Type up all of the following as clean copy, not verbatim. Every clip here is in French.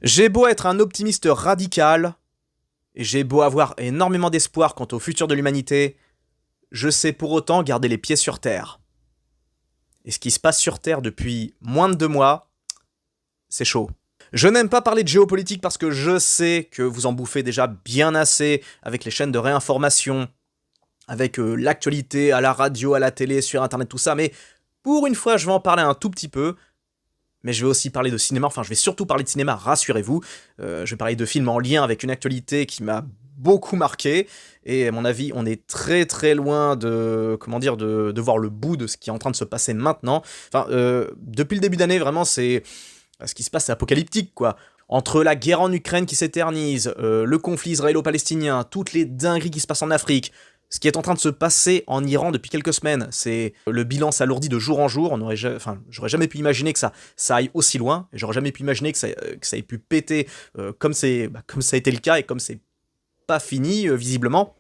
J'ai beau être un optimiste radical, et j'ai beau avoir énormément d'espoir quant au futur de l'humanité, je sais pour autant garder les pieds sur Terre. Et ce qui se passe sur Terre depuis moins de 2 mois, c'est chaud. Je n'aime pas parler de géopolitique parce que je sais que vous en bouffez déjà bien assez avec les chaînes de réinformation, avec l'actualité à la radio, à la télé, sur internet, tout ça, mais pour une fois je vais en parler un tout petit peu, mais je vais aussi parler de cinéma, enfin je vais surtout parler de cinéma, rassurez-vous. Je vais parler de films en lien avec une actualité qui m'a beaucoup marqué, et à mon avis on est très très loin de, comment dire, de voir le bout de ce qui est en train de se passer maintenant. Enfin, depuis le début d'année, vraiment, ce qui se passe, c'est apocalyptique, quoi. Entre la guerre en Ukraine qui s'éternise, le conflit israélo-palestinien, toutes les dingueries qui se passent en Afrique, ce qui est en train de se passer en Iran depuis quelques semaines, c'est le bilan s'alourdit de jour en jour. Enfin, j'aurais jamais pu imaginer que ça aille aussi loin, et j'aurais jamais pu imaginer que ça ait pu péter comme ça a été le cas et comme c'est pas fini visiblement.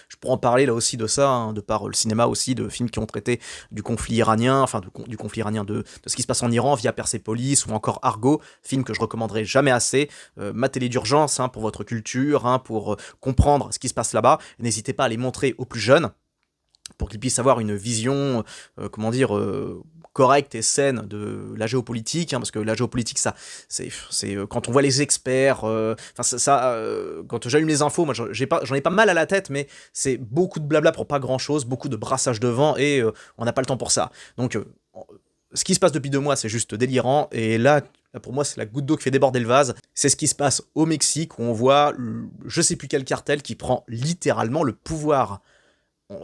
Je pourrais en parler là aussi de ça, hein, de par le cinéma aussi, de films qui ont traité du conflit iranien, enfin du conflit iranien, de ce qui se passe en Iran via Persepolis ou encore Argo, film que je recommanderai jamais assez. Ma télé d'urgence, hein, pour votre culture, hein, pour comprendre ce qui se passe là-bas. N'hésitez pas à les montrer aux plus jeunes pour qu'ils puissent avoir une vision, comment dire, correcte et saine de la géopolitique, hein, parce que la géopolitique, ça, quand on voit les experts, quand j'allume les infos, moi j'en ai pas mal à la tête, mais c'est beaucoup de blabla pour pas grand chose, beaucoup de brassage de vent, et on n'a pas le temps pour ça. Donc, ce qui se passe depuis 2 mois, c'est juste délirant, et là, pour moi, c'est la goutte d'eau qui fait déborder le vase. C'est ce qui se passe au Mexique, où on voit, je sais plus quel cartel qui prend littéralement le pouvoir.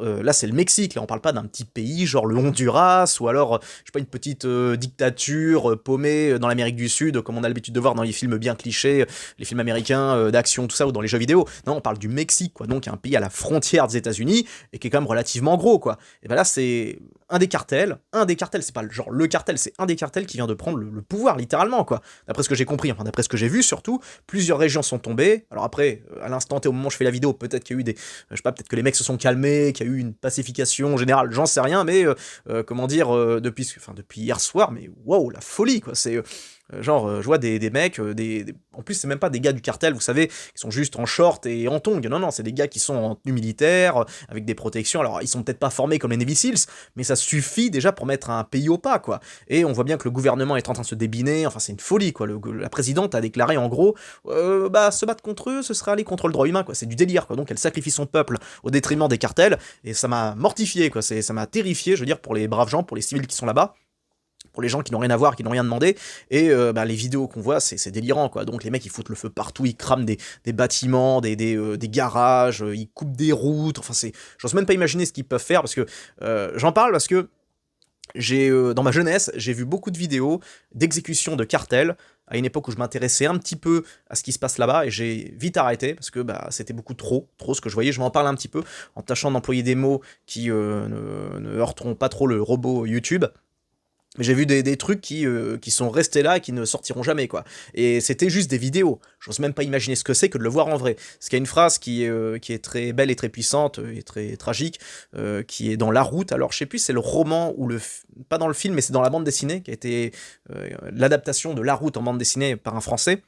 Là, c'est le Mexique, là, on parle pas d'un petit pays genre le Honduras, ou alors, je sais pas, une petite dictature paumée dans l'Amérique du Sud, comme on a l'habitude de voir dans les films bien clichés, les films américains d'action, tout ça, ou dans les jeux vidéo. Non, on parle du Mexique, quoi, donc un pays à la frontière des États-Unis, et qui est quand même relativement gros, quoi. Et ben là, c'est un des cartels, c'est pas genre le cartel, c'est un des cartels qui vient de prendre le pouvoir, littéralement, quoi. D'après ce que j'ai compris, enfin, d'après ce que j'ai vu, surtout, plusieurs régions sont tombées. Alors après, à l'instant T, au moment où je fais la vidéo, peut-être qu'il y a eu je sais pas, peut-être que les mecs se sont calmés, qu'il y a eu une pacification générale, j'en sais rien, mais comment dire, depuis hier soir, mais waouh, la folie, quoi. C'est je vois des mecs, en plus, c'est même pas des gars du cartel, vous savez, qui sont juste en short et en tongs. Non, non, c'est des gars qui sont en tenue militaire, avec des protections. Alors, ils sont peut-être pas formés comme les Navy Seals, mais ça suffit déjà pour mettre un pays au pas, quoi. Et on voit bien que le gouvernement est en train de se débiner, enfin, c'est une folie, quoi. La présidente a déclaré, en gros, se battre contre eux, ce serait aller contre le droit humain, quoi. C'est du délire, quoi. Donc, elle sacrifie son peuple au détriment des cartels, et ça m'a mortifié, quoi. Ça m'a terrifié, je veux dire, pour les braves gens, pour les civils qui sont là-bas, pour les gens qui n'ont rien à voir, qui n'ont rien demandé. Et les vidéos qu'on voit, c'est délirant, quoi. Donc les mecs, ils foutent le feu partout, ils crament des bâtiments, des garages, ils coupent des routes, enfin j'ose même pas imaginer ce qu'ils peuvent faire, parce que j'en parle parce que dans ma jeunesse, j'ai vu beaucoup de vidéos d'exécution de cartels, à une époque où je m'intéressais un petit peu à ce qui se passe là-bas, et j'ai vite arrêté, parce que c'était beaucoup trop ce que je voyais. Je m'en parle un petit peu, en tâchant d'employer des mots qui ne heurteront pas trop le robot YouTube. Mais j'ai vu des trucs qui sont restés là et qui ne sortiront jamais, quoi. Et c'était juste des vidéos. J'ose même pas imaginer ce que c'est que de le voir en vrai. Parce qu'il y a une phrase qui est très belle et très puissante et très tragique, qui est dans La Route. Alors je sais plus, c'est le roman ou pas dans le film, mais c'est dans la bande dessinée, qui a été l'adaptation de La Route en bande dessinée par un Français.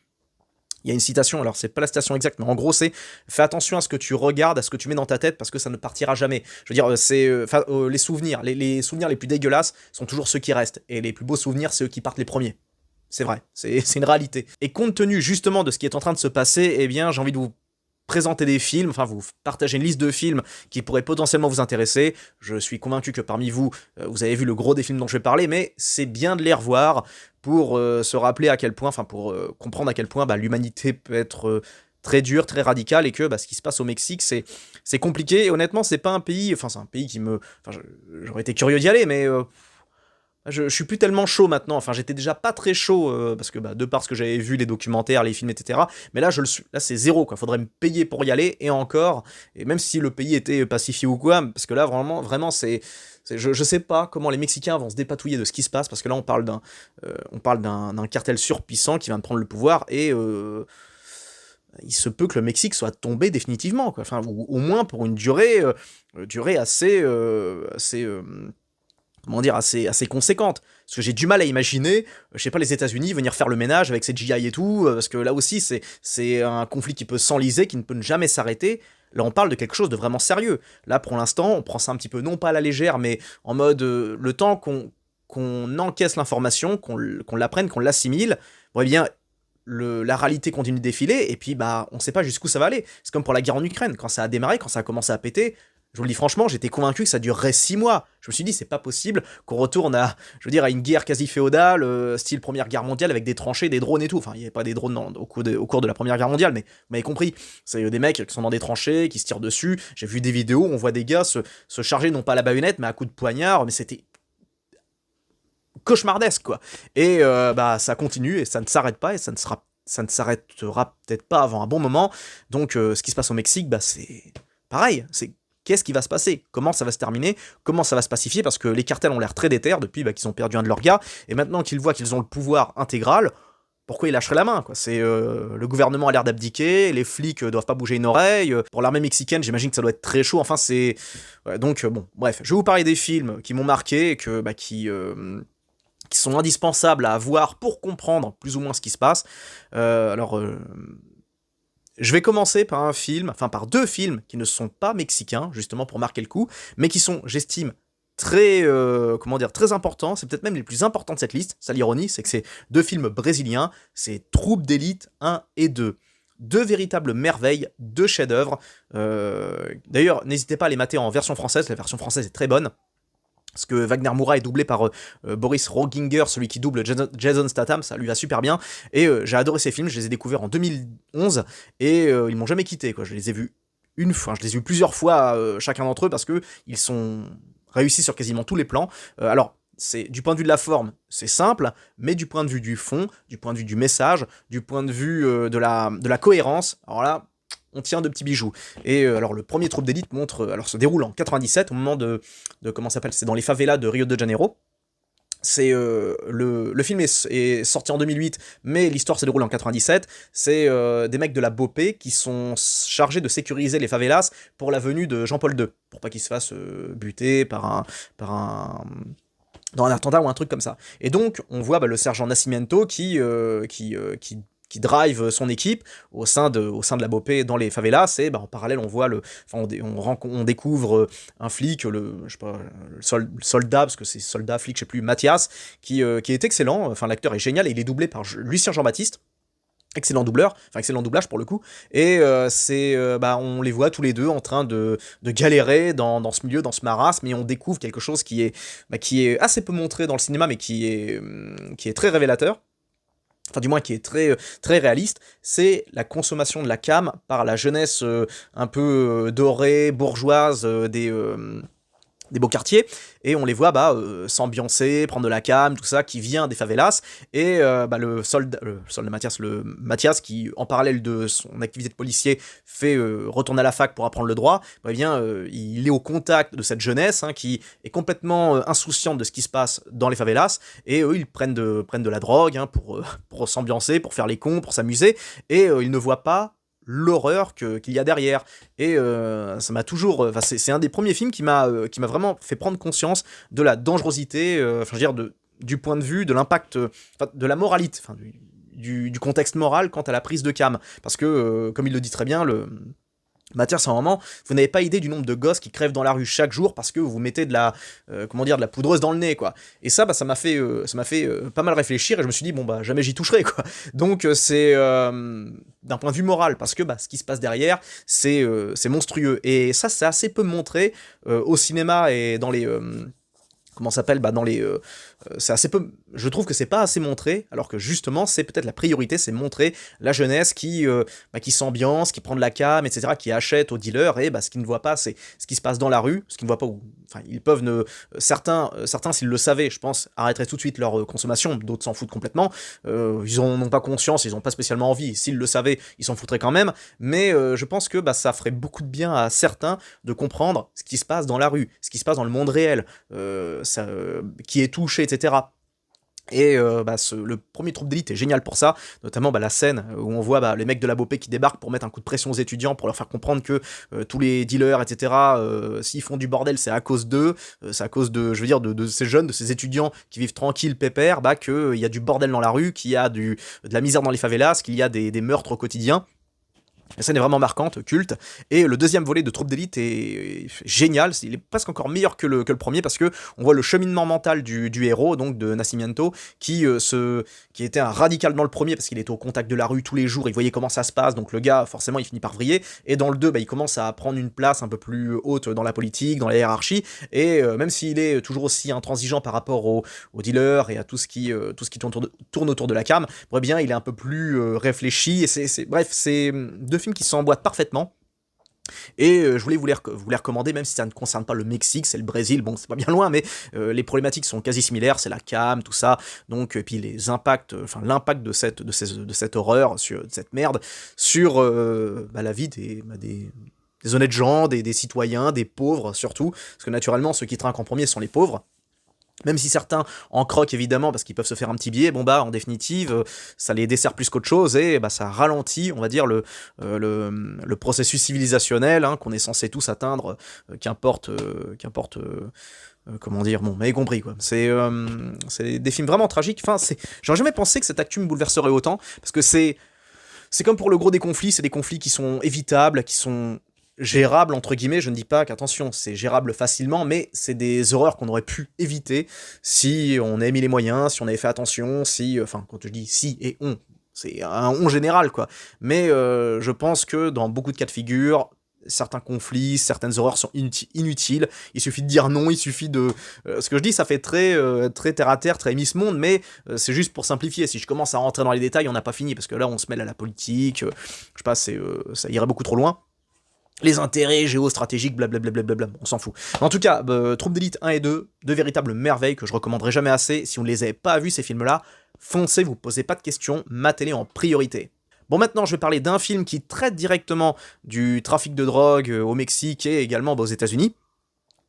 Il y a une citation, alors c'est pas la citation exacte, mais en gros c'est: fais attention à ce que tu regardes, à ce que tu mets dans ta tête, parce que ça ne partira jamais. Je veux dire, les souvenirs, les souvenirs les plus dégueulasses sont toujours ceux qui restent, et les plus beaux souvenirs, c'est eux qui partent les premiers. C'est vrai, c'est une réalité. Et compte tenu justement de ce qui est en train de se passer, eh bien j'ai envie de vous présenter des films, enfin vous partager une liste de films qui pourraient potentiellement vous intéresser. Je suis convaincu que parmi vous, vous avez vu le gros des films dont je vais parler, mais c'est bien de les revoir pour se rappeler à quel point, enfin pour comprendre à quel point l'humanité peut être très dure, très radicale, et que ce qui se passe au Mexique, c'est compliqué. Et honnêtement, c'est pas un pays, enfin c'est un pays qui me, enfin j'aurais été curieux d'y aller, mais je suis plus tellement chaud maintenant. Enfin, j'étais déjà pas très chaud parce que de par ce que j'avais vu, les documentaires, les films, etc. Mais là, je le suis. Là, c'est zéro, quoi. Faudrait me payer pour y aller, et encore. Et même si le pays était pacifié ou quoi, parce que là, vraiment, je sais pas comment les Mexicains vont se dépatouiller de ce qui se passe, parce que là, on parle d'un cartel surpuissant qui vient de prendre le pouvoir, et il se peut que le Mexique soit tombé définitivement, quoi. Enfin, ou au moins pour une durée assez comment dire, assez conséquente. Parce que j'ai du mal à imaginer, je sais pas, les États-Unis venir faire le ménage avec ces GI et tout, parce que là aussi, c'est un conflit qui peut s'enliser, qui ne peut jamais s'arrêter. Là, on parle de quelque chose de vraiment sérieux. Là, pour l'instant, on prend ça un petit peu, non pas à la légère, mais en mode le temps qu'on encaisse l'information, qu'on l'apprenne, qu'on l'assimile, bon, eh bien, la réalité continue de défiler, et puis bah, on sait pas jusqu'où ça va aller. C'est comme pour la guerre en Ukraine, quand ça a démarré, quand ça a commencé à péter, je vous le dis franchement, j'étais convaincu que ça durerait 6 mois. Je me suis dit, c'est pas possible qu'on retourne à, je veux dire, à une guerre quasi féodale, style Première Guerre mondiale, avec des tranchées, des drones et tout. Enfin, il n'y avait pas des drones au cours de la Première Guerre mondiale, mais vous m'avez compris. C'est des mecs qui sont dans des tranchées, qui se tirent dessus. J'ai vu des vidéos, on voit des gars se charger non pas à la baïonnette, mais à coups de poignard, mais c'était cauchemardesque, quoi. Et bah, ça continue, et ça ne s'arrête pas, et ça ne s'arrêtera peut-être pas avant un bon moment. Donc, ce qui se passe au Mexique, bah, c'est pareil. C'est qu'est-ce qui va se passer? Comment ça va se terminer? Comment ça va se pacifier? Parce que les cartels ont l'air très déter depuis bah, qu'ils ont perdu un de leurs gars, et maintenant qu'ils voient qu'ils ont le pouvoir intégral, pourquoi ils lâcheraient la main, quoi? C'est le gouvernement a l'air d'abdiquer, les flics doivent pas bouger une oreille. Pour l'armée mexicaine, j'imagine que ça doit être très chaud. Enfin, c'est ouais, donc bon, bref, je vais vous parler des films qui m'ont marqué, et que bah, qui sont indispensables à voir pour comprendre plus ou moins ce qui se passe. Alors, je vais commencer par par deux films qui ne sont pas mexicains, justement pour marquer le coup, mais qui sont, j'estime, très, comment dire, très importants. C'est peut-être même les plus importants de cette liste. Ça, l'ironie, c'est que c'est deux films brésiliens. C'est Troupes d'élite 1 et 2. Deux véritables merveilles, deux chefs-d'œuvre. D'ailleurs, n'hésitez pas à les mater en version française. La version française est très bonne. Parce que Wagner Moura est doublé par Boris Roginger, celui qui double Jason Statham, ça lui va super bien. Et j'ai adoré ces films, je les ai découverts en 2011, et ils m'ont jamais quitté, quoi. Je les ai vus je les ai vus plusieurs fois, chacun d'entre eux, parce que ils sont réussis sur quasiment tous les plans. Alors, c'est du point de vue de la forme, c'est simple, mais du point de vue du fond, du point de vue du message, du point de vue de la cohérence, alors là, on tient de petits bijoux. Et alors le premier Troupe d'élite alors se déroule en 97 au moment de comment ça s'appelle, c'est dans les favelas de Rio de Janeiro. C'est le film est sorti en 2008, mais l'histoire se déroule en 97. C'est des mecs de la BOPE qui sont chargés de sécuriser les favelas pour la venue de Jean-Paul II, pour pas qu'il se fasse buter par un dans un attentat ou un truc comme ça. Et donc, on voit bah, le sergent Nascimento qui drive son équipe au sein de la BOPE dans les favelas, et bah, en parallèle on voit on découvre un flic, je sais pas, le soldat, parce que c'est soldat, flic, je sais plus, Mathias, qui est excellent, enfin l'acteur est génial, et il est doublé par Lucien Jean-Baptiste, excellent doubleur, enfin excellent doublage pour le coup, et bah, on les voit tous les deux en train de galérer dans ce milieu, dans ce marasme, mais on découvre quelque chose qui est assez peu montré dans le cinéma, mais qui est très révélateur, enfin du moins qui est très, très réaliste, c'est la consommation de la cam par la jeunesse un peu dorée, bourgeoise des beaux quartiers, et on les voit bah, s'ambiancer, prendre de la cam, tout ça, qui vient des favelas, et bah, le soldat Mathias, le Mathias, qui en parallèle de son activité de policier fait retourner à la fac pour apprendre le droit, bah, eh bien, il est au contact de cette jeunesse hein, qui est complètement insouciante de ce qui se passe dans les favelas, et eux ils prennent de la drogue hein, pour s'ambiancer, pour faire les cons, pour s'amuser, et ils ne voient pas l'horreur qu'il y a derrière. Et ça m'a toujours, c'est un des premiers films qui m'a vraiment fait prendre conscience de la dangerosité, je veux dire du point de vue de l'impact, de la moralité, du contexte moral quant à la prise de cam, parce que comme il le dit très bien, Mathias, à un moment, vous n'avez pas idée du nombre de gosses qui crèvent dans la rue chaque jour parce que vous mettez de la poudreuse dans le nez, quoi. Et ça, bah, ça m'a fait pas mal réfléchir, et je me suis dit, bon, bah, jamais j'y toucherai, quoi. Donc, c'est d'un point de vue moral, parce que, bah, ce qui se passe derrière, c'est monstrueux. Et ça, c'est assez peu montré au cinéma et dans les comment ça s'appelle, bah dans les c'est assez peu, je trouve que c'est pas assez montré, alors que justement c'est peut-être la priorité, c'est montrer la jeunesse qui s'ambiance, qui prend de la cam, etc., qui achète aux dealers, et bah ce qu'ils ne voient pas c'est ce qui se passe dans la rue, ce qu'ils ne voient pas, enfin ils peuvent ne certains s'ils le savaient, je pense, arrêteraient tout de suite leur consommation, d'autres s'en foutent complètement, ils en ont pas conscience, ils ont pas spécialement envie, s'ils le savaient ils s'en foutraient quand même, mais je pense que bah ça ferait beaucoup de bien à certains de comprendre ce qui se passe dans la rue, ce qui se passe dans le monde réel, qui est touché, etc. Et le premier Troupe d'élite est génial pour ça, notamment la scène où on voit les mecs de la Bopé qui débarquent pour mettre un coup de pression aux étudiants, pour leur faire comprendre que tous les dealers, etc., s'ils font du bordel, c'est à cause d'eux, c'est à cause de, je veux dire, de ces jeunes, de ces étudiants qui vivent tranquilles, pépères, qu'il y a du bordel dans la rue, qu'il y a de la misère dans les favelas, qu'il y a des meurtres au quotidien. La scène est vraiment marquante, culte. Et le deuxième volet de Troupe d'élite est génial. Il est presque encore meilleur que le premier parce que on voit le cheminement mental du héros, donc de Nascimento, qui était un radical dans le premier parce qu'il était au contact de la rue tous les jours. Il voyait comment ça se passe. Donc le gars, forcément, il finit par vriller. Et dans le 2, il commence à prendre une place un peu plus haute dans la politique, dans la hiérarchie. Et même s'il est toujours aussi intransigeant par rapport aux dealers et à tout ce qui tourne autour de la cam, eh bien, il est un peu plus réfléchi. Et bref, c'est deux films qui s'emboîtent parfaitement. Et je voulais vous les recommander, même si ça ne concerne pas le Mexique, c'est le Brésil, bon, c'est pas bien loin, mais les problématiques sont quasi similaires, c'est la cam, tout ça, donc, et puis les impacts, l'impact de cette horreur, de cette merde, sur la vie des honnêtes gens, des citoyens, des pauvres surtout, parce que naturellement, ceux qui trinquent en premier sont les pauvres. Même si certains en croquent évidemment parce qu'ils peuvent se faire un petit billet, en définitive, ça les dessert plus qu'autre chose et ça ralentit, on va dire, le processus civilisationnel qu'on est censé tous atteindre, qu'importe, comment dire, bon, mais compris quoi. C'est des films vraiment tragiques. J'aurais jamais pensé que cette actu me bouleverserait autant parce que c'est comme pour le gros des conflits, c'est des conflits qui sont évitables, qui sont gérable entre guillemets, je ne dis pas qu'attention, c'est gérable facilement, mais c'est des horreurs qu'on aurait pu éviter si on avait mis les moyens, si on avait fait attention, quand je dis si et on, c'est un on général quoi. Mais je pense que dans beaucoup de cas de figure, certains conflits, certaines horreurs sont inutiles, il suffit de dire non, il suffit de... ce que je dis, ça fait très terre à terre, très Miss Monde, mais c'est juste pour simplifier. Si je commence à rentrer dans les détails, on n'a pas fini, parce que là, on se mêle à la politique, je sais pas, ça irait beaucoup trop loin. Les intérêts géostratégiques, blablabla, on s'en fout. En tout cas, Troupe d'élite 1 et 2, deux véritables merveilles que je recommanderai jamais assez. Si vous ne les avez pas vus, ces films-là, foncez, vous posez pas de questions, matez-les en priorité. Bon, maintenant, je vais parler d'un film qui traite directement du trafic de drogue au Mexique et également aux États-Unis.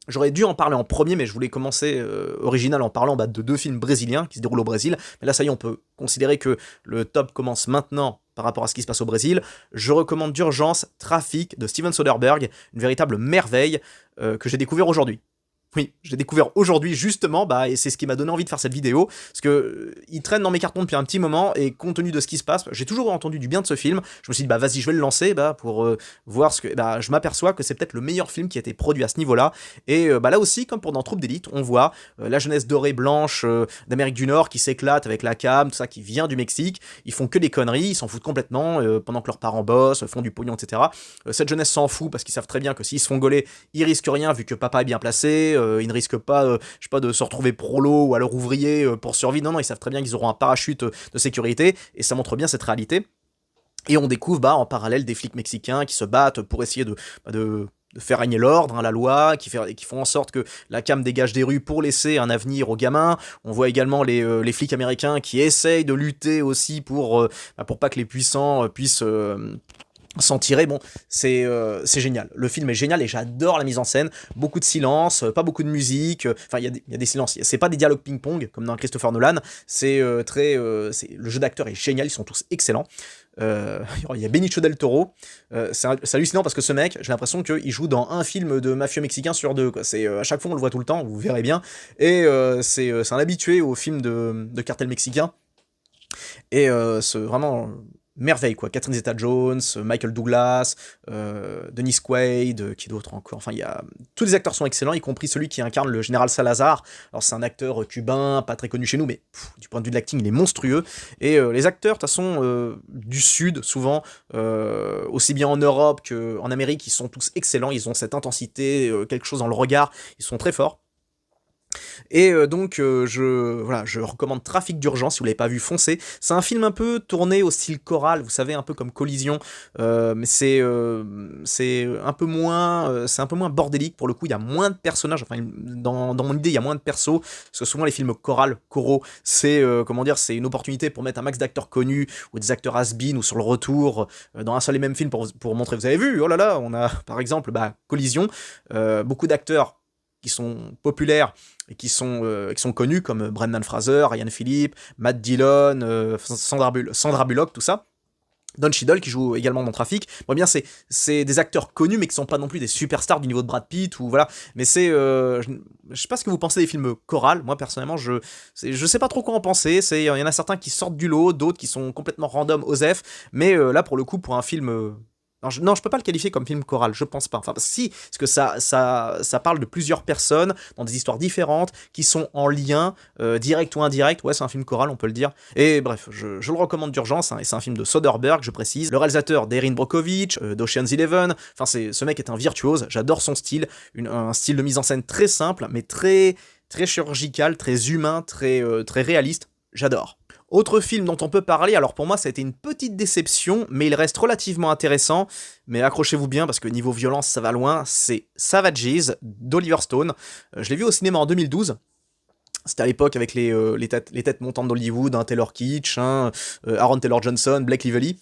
J'aurais dû en parler en premier, mais je voulais commencer original en parlant de deux films brésiliens qui se déroulent au Brésil. Mais là, ça y est, on peut considérer que le top commence maintenant par rapport à ce qui se passe au Brésil. Je recommande d'urgence Trafic de Steven Soderbergh, une véritable merveille que j'ai découvert aujourd'hui. Oui, je l'ai découvert aujourd'hui justement, et c'est ce qui m'a donné envie de faire cette vidéo, parce que il traîne dans mes cartons depuis un petit moment, et compte tenu de ce qui se passe, j'ai toujours entendu du bien de ce film, je me suis dit, vas-y, je vais le lancer, pour voir ce que... je m'aperçois que c'est peut-être le meilleur film qui a été produit à ce niveau-là, et là aussi, comme pour dans Troupe d'élite, on voit la jeunesse dorée blanche d'Amérique du Nord qui s'éclate avec la cam, tout ça, qui vient du Mexique, ils font que des conneries, ils s'en foutent complètement, pendant que leurs parents bossent, font du pognon, etc. Cette jeunesse s'en fout, parce qu'ils savent très bien que s'ils se font gauler, ils risquent rien, vu que papa est bien placé, ils ne risquent pas, je sais pas, de se retrouver prolo ou alors ouvrier pour survivre. Non, ils savent très bien qu'ils auront un parachute de sécurité, et ça montre bien cette réalité. Et on découvre en parallèle des flics mexicains qui se battent pour essayer de faire régner l'ordre, la loi, qui font en sorte que la cam dégage des rues pour laisser un avenir aux gamins. On voit également les flics américains qui essayent de lutter aussi pour pas que les puissants puissent... s'en tirer. Bon, c'est génial. Le film est génial et j'adore la mise en scène. Beaucoup de silence, pas beaucoup de musique. Il y a des silences. C'est pas des dialogues ping-pong comme dans Christopher Nolan. Le jeu d'acteurs est génial. Ils sont tous excellents. Il y a Benicio del Toro. C'est hallucinant parce que ce mec, j'ai l'impression qu'il joue dans un film de mafieux mexicain sur deux, quoi. À chaque fois, on le voit tout le temps. Vous verrez bien. Et c'est un habitué aux films de cartel mexicain. Et vraiment merveille quoi. Catherine Zeta-Jones, Michael Douglas, Dennis Quaid, qui d'autre encore. Tous les acteurs sont excellents, y compris celui qui incarne le général Salazar. Alors c'est un acteur cubain, pas très connu chez nous, mais du point de vue de l'acting, il est monstrueux. Et les acteurs, de toute façon, du Sud, souvent, aussi bien en Europe qu'en Amérique, ils sont tous excellents. Ils ont cette intensité, quelque chose dans le regard. Ils sont très forts. Et je recommande Trafic d'urgence, si vous l'avez pas vu, foncez. C'est un film un peu tourné au style choral, vous savez, un peu comme Collision, mais c'est un peu moins bordélique, pour le coup, il y a moins de personnages, dans mon idée, il y a moins de persos, parce que souvent les films choraux, c'est une opportunité pour mettre un max d'acteurs connus, ou des acteurs has-been, ou sur le retour, dans un seul et même film, pour montrer, vous avez vu, oh là là, on a, par exemple, Collision, beaucoup d'acteurs qui sont populaires et qui sont connus, comme Brendan Fraser, Ryan Phillippe, Matt Dillon, Sandra Bullock, tout ça. Don Cheadle qui joue également dans Trafic. Bon, bien c'est des acteurs connus mais qui sont pas non plus des superstars du niveau de Brad Pitt ou voilà. Mais je sais pas ce que vous pensez des films choral. Moi personnellement je sais pas trop quoi en penser. Il y en a certains qui sortent du lot, d'autres qui sont complètement random, osef. Mais là pour le coup pour un film non, je peux pas le qualifier comme film choral, je pense pas. Enfin, si, parce que ça parle de plusieurs personnes dans des histoires différentes qui sont en lien, direct ou indirect. Ouais, c'est un film choral, on peut le dire. Et bref, je le recommande d'urgence, hein, et c'est un film de Soderbergh, je précise. Le réalisateur d'Erin Brockovich, d'Ocean's Eleven. Enfin, ce mec est un virtuose, j'adore son style. Un style de mise en scène très simple, mais très, très chirurgical, très humain, très réaliste. J'adore. Autre film dont on peut parler, alors pour moi ça a été une petite déception, mais il reste relativement intéressant, mais accrochez-vous bien parce que niveau violence ça va loin, c'est Savages d'Oliver Stone. Je l'ai vu au cinéma en 2012. C'était à l'époque avec les têtes montantes d'Hollywood, hein, Taylor Kitsch, hein, Aaron Taylor Johnson, Blake Lively.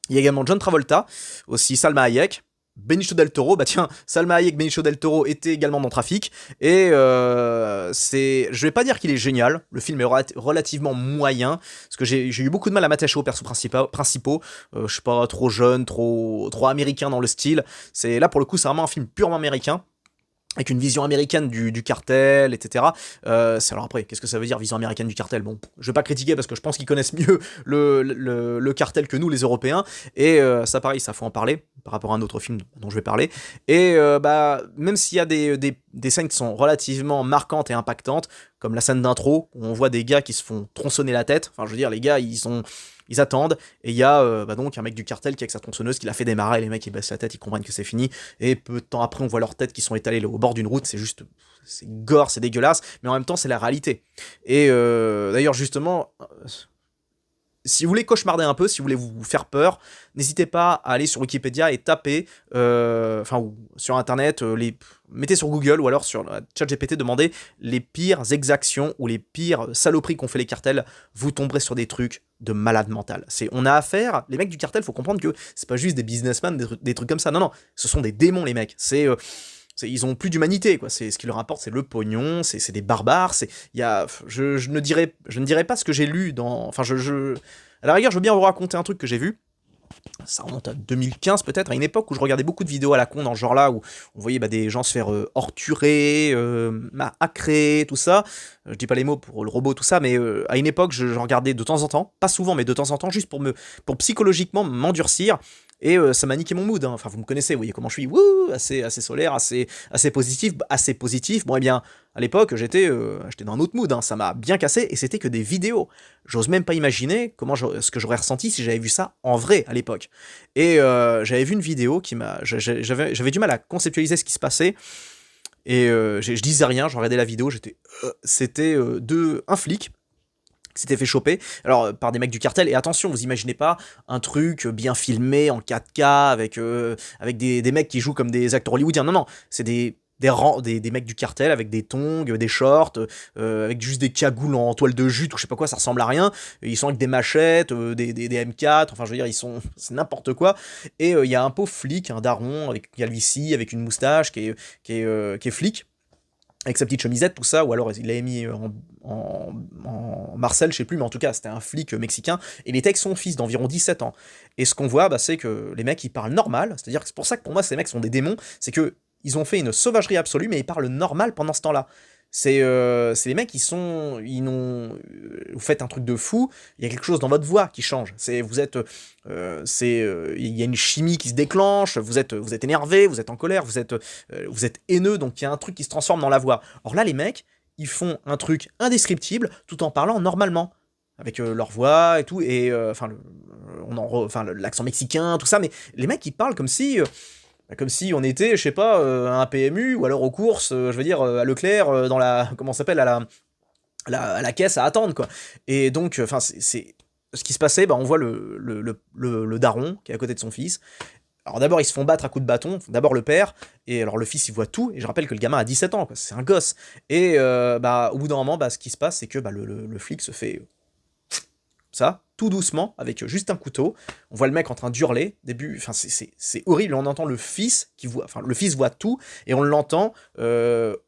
Il y a également John Travolta, aussi Salma Hayek, Benicio del Toro, bah tiens, Salma Hayek, Benicio del Toro étaient également dans Trafic, et je vais pas dire qu'il est génial, le film est relativement moyen, parce que j'ai eu beaucoup de mal à m'attacher aux persos principaux, je suis pas trop jeune, trop américain dans le style, là pour le coup c'est vraiment un film purement américain, avec une vision américaine du cartel, etc. Alors après, qu'est-ce que ça veut dire, vision américaine du cartel? Bon, je vais pas critiquer parce que je pense qu'ils connaissent mieux le cartel que nous, les Européens, et ça pareil, ça faut en parler, par rapport à un autre film dont je vais parler, et même s'il y a des scènes qui sont relativement marquantes et impactantes, comme la scène d'intro, où on voit des gars qui se font tronçonner la tête, enfin je veux dire, les gars, ils attendent, et il y a donc un mec du cartel qui avec sa tronçonneuse qui l'a fait démarrer, et les mecs ils baissent la tête, ils comprennent que c'est fini, et peu de temps après on voit leurs têtes qui sont étalées au bord d'une route, c'est gore, c'est dégueulasse, mais en même temps c'est la réalité. Et d'ailleurs justement, si vous voulez cauchemarder un peu, si vous voulez vous faire peur, n'hésitez pas à aller sur Wikipédia et taper, ou sur internet, mettez sur Google ou alors sur ChatGPT, demandez les pires exactions ou les pires saloperies qu'ont fait les cartels, vous tomberez sur des trucs de malade mental. On a affaire, les mecs du cartel, faut comprendre que c'est pas juste des businessmen, des trucs comme ça, non, ce sont des démons les mecs, ils ont plus d'humanité, quoi. Ce qui leur importe, c'est le pognon, c'est des barbares, je ne dirais pas ce que j'ai lu dans, à la rigueur, je veux bien vous raconter un truc que j'ai vu. Ça remonte à 2015 peut-être, à une époque où je regardais beaucoup de vidéos à la con dans ce genre-là, où on voyait des gens se faire torturer, massacrer, tout ça. Je dis pas les mots pour le robot, tout ça, mais à une époque, je regardais de temps en temps, pas souvent, mais de temps en temps, juste pour psychologiquement m'endurcir. Et ça m'a niqué mon mood, hein. Enfin, vous me connaissez, vous voyez comment je suis, assez solaire, assez positif. Bon, eh bien, à l'époque, j'étais dans un autre mood, hein. Ça m'a bien cassé, et c'était que des vidéos. J'ose même pas imaginer ce que j'aurais ressenti si j'avais vu ça en vrai à l'époque. Et j'avais vu une vidéo j'avais du mal à conceptualiser ce qui se passait, et je disais rien, je regardais la vidéo, c'était un flic s'était fait choper, alors par des mecs du cartel, et attention, vous imaginez pas un truc bien filmé en 4K avec des mecs qui jouent comme des acteurs hollywoodiens, non, c'est des mecs du cartel avec des tongs, des shorts, avec juste des cagoules en toile de jute ou je sais pas quoi, ça ressemble à rien, ils sont avec des machettes, des M4, enfin je veux dire, c'est n'importe quoi, et il y a un pauvre flic, un daron avec calvitie, avec une moustache qui est flic, avec sa petite chemisette, tout ça, ou alors il l'avait mis en Marcel, je sais plus, mais en tout cas, c'était un flic mexicain, et il était avec son fils d'environ 17 ans. Et ce qu'on voit, c'est que les mecs, ils parlent normal, c'est-à-dire que c'est pour ça que pour moi, ces mecs sont des démons, c'est que ils ont fait une sauvagerie absolue, mais ils parlent normal pendant ce temps-là. C'est les mecs vous faites un truc de fou, il y a quelque chose dans votre voix qui change. Il y a une chimie qui se déclenche, vous êtes énervé, vous êtes en colère, vous êtes haineux, donc il y a un truc qui se transforme dans la voix. Or là, les mecs, ils font un truc indescriptible tout en parlant normalement, avec leur voix et tout, et l'accent mexicain, tout ça, mais les mecs, ils parlent comme si on était, je sais pas, à un PMU, ou alors aux courses, je veux dire, à Leclerc, dans comment ça s'appelle, à la caisse à attendre, quoi. Et donc, c'est ce qui se passait, on voit le daron qui est à côté de son fils. Alors d'abord, ils se font battre à coups de bâton, d'abord le père, et alors le fils, il voit tout, et je rappelle que le gamin a 17 ans, quoi, c'est un gosse. Et au bout d'un moment, ce qui se passe, c'est que le flic se fait ça, tout doucement, avec juste un couteau. On voit le mec en train d'hurler, début, enfin c'est horrible, on entend le fils qui voit, enfin le fils voit tout, et on l'entend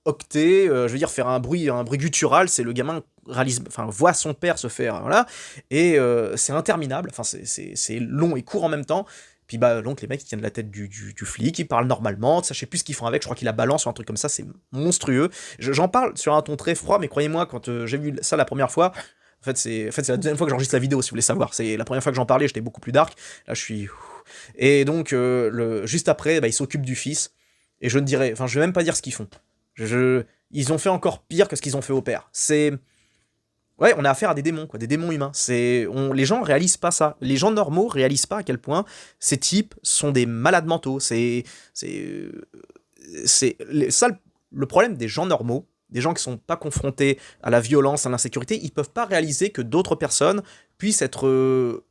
octer, je veux dire faire un bruit guttural, c'est le gamin réalise, enfin voit son père se faire, voilà, et c'est interminable, enfin c'est long et court en même temps. Puis bah donc les mecs ils tiennent la tête du flic, ils parlent normalement, ça je sais plus ce qu'ils font avec, je crois qu'il la balance ou un truc comme ça, c'est monstrueux. J'en parle sur un ton très froid, mais croyez-moi, quand j'ai vu ça la première fois, en fait, c'est la deuxième fois que j'enregistre la vidéo, si vous voulez savoir. C'est la première fois que j'en parlais, j'étais beaucoup plus dark. Là, je suis... Et donc, juste après, bah, ils s'occupent du fils. Et je ne dirais... Enfin, je vais même pas dire ce qu'ils font. Ils ont fait encore pire que ce qu'ils ont fait au père. C'est... Ouais, on a affaire à des démons, quoi, des démons humains. Les gens réalisent pas ça. Les gens normaux réalisent pas à quel point ces types sont des malades mentaux. Ça, le problème des gens normaux, des gens qui sont pas confrontés à la violence, à l'insécurité, ils peuvent pas réaliser que d'autres personnes puissent être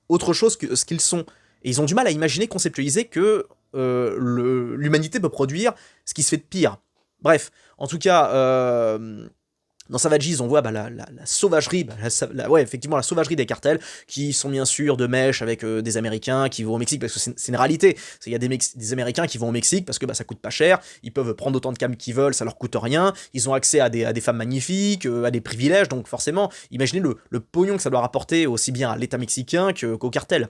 autre chose que ce qu'ils sont. Et ils ont du mal à imaginer, conceptualiser que l'humanité peut produire ce qui se fait de pire. Bref, en tout cas, dans Savages, on voit bah, la sauvagerie, bah, ouais, effectivement, la sauvagerie des cartels, qui sont bien sûr de mèche avec des Américains qui vont au Mexique, parce que c'est une réalité. Il y a des Américains qui vont au Mexique parce que bah, ça coûte pas cher, ils peuvent prendre autant de cam qu'ils veulent, ça leur coûte rien, ils ont accès à des femmes magnifiques, à des privilèges, donc forcément, imaginez le pognon que ça doit rapporter aussi bien à l'État mexicain qu'au cartel.